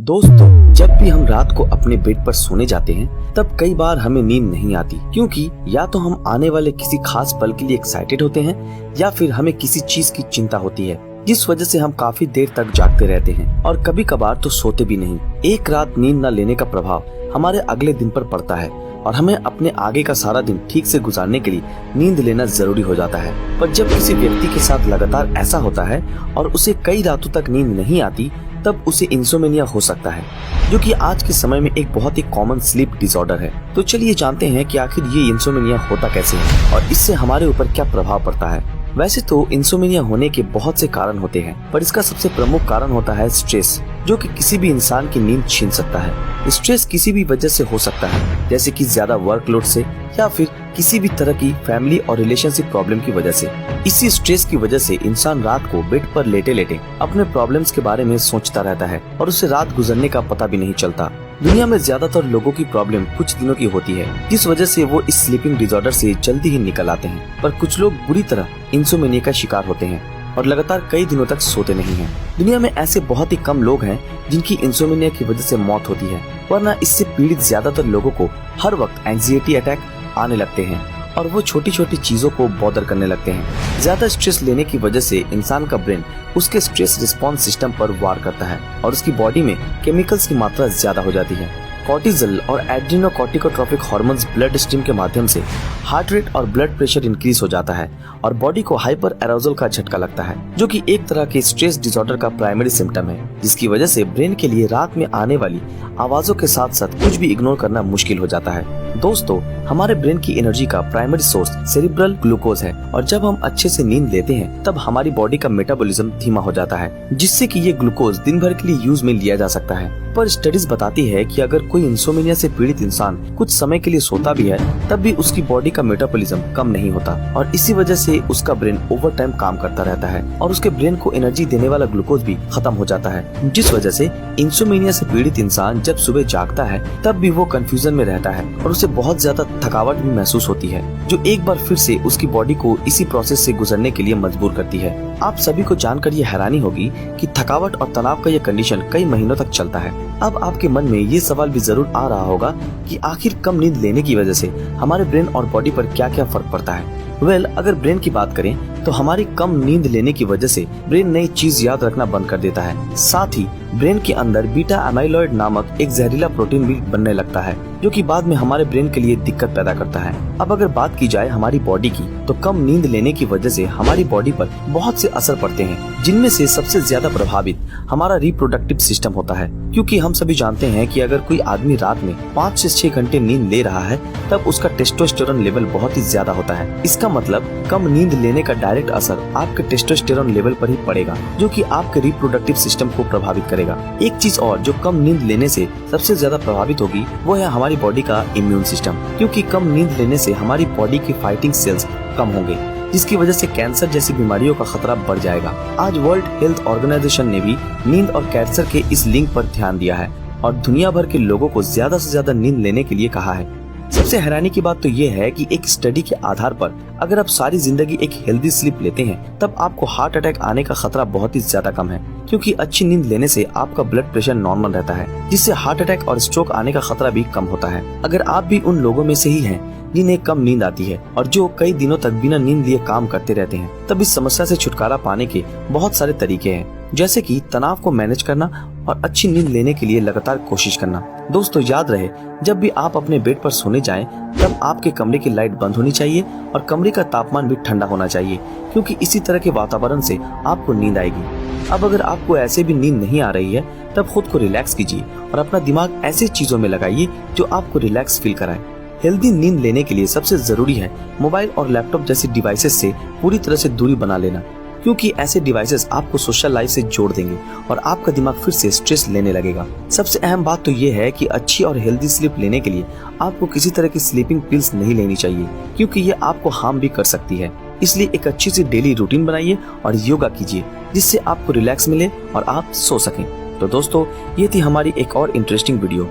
दोस्तों, जब भी हम रात को अपने बेड पर सोने जाते हैं तब कई बार हमें नींद नहीं आती, क्योंकि या तो हम आने वाले किसी खास पल के लिए एक्साइटेड होते हैं या फिर हमें किसी चीज की चिंता होती है, जिस वजह से हम काफी देर तक जागते रहते हैं और कभी कभार तो सोते भी नहीं। एक रात नींद न लेने का प्रभाव हमारे अगले दिन पर पड़ता है और हमें अपने आगे का सारा दिन ठीक से गुजारने के लिए नींद लेना जरूरी हो जाता है। पर जब किसी व्यक्ति के साथ लगातार ऐसा होता है और उसे कई रातों तक नींद नहीं आती, तब उसे इंसोमेनिया हो सकता है, जो कि आज के समय में एक बहुत ही कॉमन स्लीप डिसऑर्डर है। तो चलिए जानते हैं कि आखिर ये इंसोमेनिया होता कैसे है और इससे हमारे ऊपर क्या प्रभाव पड़ता है। वैसे तो इंसोमेनिया होने के बहुत से कारण होते हैं, पर इसका सबसे प्रमुख कारण होता है स्ट्रेस, जो कि किसी भी इंसान की नींद छीन सकता है। स्ट्रेस किसी भी वजह से हो सकता है, जैसे कि ज्यादा वर्कलोड से या फिर किसी भी तरह की फैमिली और रिलेशनशिप प्रॉब्लम की वजह से। इसी स्ट्रेस की वजह से इंसान रात को बेड पर लेटे लेटे अपने प्रॉब्लम्स के बारे में सोचता रहता है और उसे रात गुजरने का पता भी नहीं चलता। दुनिया में ज्यादातर लोगों की प्रॉब्लम कुछ दिनों की होती है, जिस वजह से वो इस स्लीपिंग डिसऑर्डर से जल्दी ही निकल आते हैं। पर कुछ लोग बुरी तरह इंसोमेनिया का शिकार होते हैं और लगातार कई दिनों तक सोते नहीं हैं। दुनिया में ऐसे बहुत ही कम लोग हैं जिनकी इंसोमेनिया की वजह से मौत होती है, वरना इससे पीड़ित ज्यादातर लोगों को हर वक्त एंजाइटी अटैक आने लगते हैं और वो छोटी छोटी चीजों को बॉदर करने लगते हैं। ज्यादा स्ट्रेस लेने की वजह से इंसान का ब्रेन उसके स्ट्रेस रिस्पॉन्स सिस्टम पर वार करता है और उसकी बॉडी में केमिकल्स की मात्रा ज्यादा हो जाती है। कॉर्टिजोल और एड्रेनोकॉर्टिकोट्रोपिक हार्मोन्स ब्लड स्ट्रीम के माध्यम से हार्ट रेट और ब्लड प्रेशर इंक्रीज हो जाता है और बॉडी को हाइपर एरोजल का झटका लगता है, जो कि एक तरह के स्ट्रेस डिसऑर्डर का प्राइमरी सिम्टम है, जिसकी वजह से ब्रेन के लिए रात में आने वाली आवाजों के साथ साथ कुछ भी इग्नोर करना मुश्किल हो जाता है। दोस्तों, हमारे ब्रेन की एनर्जी का प्राइमरी सोर्स सेरिब्रल ग्लूकोज है और जब हम अच्छे से नींद लेते हैं तब हमारी बॉडी का मेटाबॉलिज्म धीमा हो जाता है, जिससे कि ये ग्लूकोज दिन भर के लिए यूज में लिया जा सकता है। पर स्टडीज बताती है कि अगर कोई इंसोमेनिया से पीड़ित इंसान कुछ समय के लिए सोता भी है, तब भी उसकी बॉडी का मेटाबॉलिज्म कम नहीं होता और इसी वजह से उसका ब्रेन ओवर टाइम काम करता रहता है और उसके ब्रेन को एनर्जी देने वाला ग्लूकोज भी खत्म हो जाता है, जिस वजह से इंसोमेनिया से पीड़ित इंसान जब सुबह जागता है तब भी वो कंफ्यूजन में रहता है और उसे बहुत ज्यादा थकावट भी महसूस होती है, जो एक बार फिर से उसकी बॉडी को इसी प्रोसेस से गुजरने के लिए मजबूर करती है। आप सभी को जानकर ये हैरानी होगी कि थकावट और तनाव का ये कंडीशन कई महीनों तक चलता है। अब आपके मन में ये सवाल भी जरूर आ रहा होगा कि आखिर कम नींद लेने की वजह से हमारे ब्रेन और बॉडी पर क्या क्या फर्क पड़ता है। अगर ब्रेन की बात करें तो हमारी कम नींद लेने की वजह से ब्रेन नई चीज याद रखना बंद कर देता है। साथ ही ब्रेन के अंदर बीटा अमाइलॉइड नामक एक जहरीला प्रोटीन भी बनने लगता है, जो कि बाद में हमारे ब्रेन के लिए दिक्कत पैदा करता है। अब अगर बात की जाए हमारी बॉडी की, तो कम नींद लेने की वजह से हमारी बॉडी पर बहुत से असर पड़ते हैं, जिनमें से सबसे ज्यादा प्रभावित हमारा रिप्रोडक्टिव सिस्टम होता है, क्योंकि हम सभी जानते हैं कि अगर कोई आदमी रात में 5 से 6 घंटे नींद ले रहा है तब उसका टेस्टोस्टेरोन लेवल बहुत ही ज्यादा होता है। इसका मतलब कम नींद लेने का डायरेक्ट असर आपके टेस्टोस्टेरोन लेवल पर ही पड़ेगा, जो कि आपके रिप्रोडक्टिव सिस्टम को प्रभावित करेगा। एक चीज और जो कम नींद लेने से सबसे ज्यादा प्रभावित होगी वो है हमारी बॉडी का इम्यून सिस्टम, क्योंकि कम नींद लेने से हमारी बॉडी की फाइटिंग सेल्स कम होंगे, जिसकी वजह से कैंसर जैसी बीमारियों का खतरा बढ़ जाएगा। आज वर्ल्ड हेल्थ ऑर्गेनाइजेशन ने भी नींद और कैंसर के इस लिंक पर ध्यान दिया है और दुनिया भर के लोगों को ज्यादा से ज्यादा नींद लेने के लिए कहा है। सबसे हैरानी की बात तो ये है कि एक स्टडी के आधार पर अगर आप सारी जिंदगी एक हेल्दी स्लीप लेते हैं तब आपको हार्ट अटैक आने का खतरा बहुत ही ज्यादा कम है, क्योंकि अच्छी नींद लेने से आपका ब्लड प्रेशर नॉर्मल रहता है, जिससे हार्ट अटैक और स्ट्रोक आने का खतरा भी कम होता है। अगर आप भी उन लोगों में से ही हैं जिन्हें कम नींद आती है और जो कई दिनों तक बिना नींद लिए काम करते रहते हैं, तब इस समस्या से छुटकारा पाने के बहुत सारे तरीके हैं, जैसे कि तनाव को मैनेज करना और अच्छी नींद लेने के लिए लगातार कोशिश करना। दोस्तों, याद रहे, जब भी आप अपने बेड पर सोने जाएं, तब आपके कमरे की लाइट बंद होनी चाहिए और कमरे का तापमान भी ठंडा होना चाहिए, क्योंकि इसी तरह के वातावरण से आपको नींद आएगी। अब अगर आपको ऐसे भी नींद नहीं आ रही है, तब खुद को रिलैक्स कीजिए और अपना दिमाग ऐसी चीजों में लगाइए जो आपको रिलैक्स फील कराए। हेल्दी नींद लेने के लिए सबसे जरूरी है मोबाइल और लैपटॉप जैसी डिवाइसेस से पूरी तरह से दूरी बना लेना, क्योंकि ऐसे डिवाइसेस आपको सोशल लाइफ से जोड़ देंगे और आपका दिमाग फिर से स्ट्रेस लेने लगेगा। सबसे अहम बात तो ये है कि अच्छी और हेल्दी स्लीप लेने के लिए आपको किसी तरह की स्लीपिंग पिल्स नहीं लेनी चाहिए, क्योंकि ये आपको हार्म भी कर सकती है। इसलिए एक अच्छी सी डेली रूटीन बनाइए और योगा कीजिए, जिससे आपको रिलैक्स मिले और आप सो सकें। तो दोस्तों, ये थी हमारी एक और इंटरेस्टिंग वीडियो।